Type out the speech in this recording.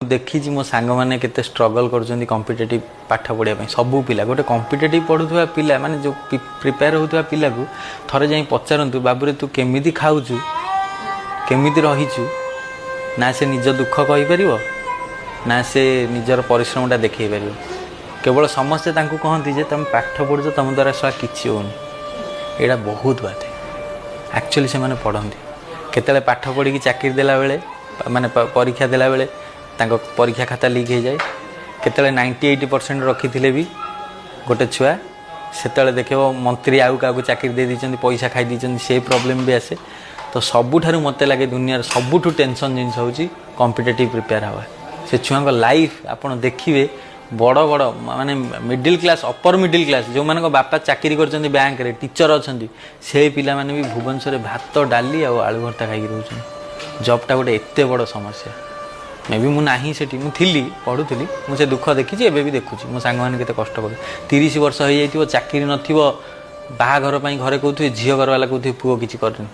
देखी मो सांग मैंने केते स्ट्रगल कर कॉम्पिटिटिव पाठ पढ़ाई सबू पिला गोटे कॉम्पिटिटिव पढ़ुवा पिला माने जो प्रिपेयर होता पिला को थरे जाई पचारतु बाबूरे तू केमिति खाऊचु केमिति रहीचु ना से निज दुख कहि परिवो ना से निजर परिश्रमटा देखै परिवो केवल समस्ते तांको कहंती जे तुम पाठ पढ़ुछ तुम द्वारा सा किछि होनी एडा बहुत बात है एक्चुअली से माने पढ़ंती केतले पाठ पढ़ी की चाकरी देला बेले माने परीक्षा देला बेले तांको परीक्षा खाता लीक हो जाए केतले 98% रखी थे भी गोटे छुआ से देखो मंत्री आउ क्या चाकरी दे दी पैसा खाई दी से प्रॉब्लम भी आसे तो सबुठारु मत लगे दुनिया सबुठू टेंशन जिनस हूँ कॉम्पिटिटिव प्रिपेयर हवा से छुआ लाइफ आपड़ देखिए बड़ बड़ माने middle class upper middle class जो मान बापा चाकरी कर बैंक रे टीचर अच्छा से पिला माने भी भुवनेश्वर भात डाली आलू भर्ता खाई रोच जॉबटा गोटे एत बड़ समस्या मे भी मुझे थी पढ़ुली मुझे दुख देखी एवं भी देखुची मो सांग मैंने कष्ट कर 30 वर्ष हो जाइए चाकरी नथिबो बाहाघर घरे कहते झील घर वाला कहते पुओ किसी करनी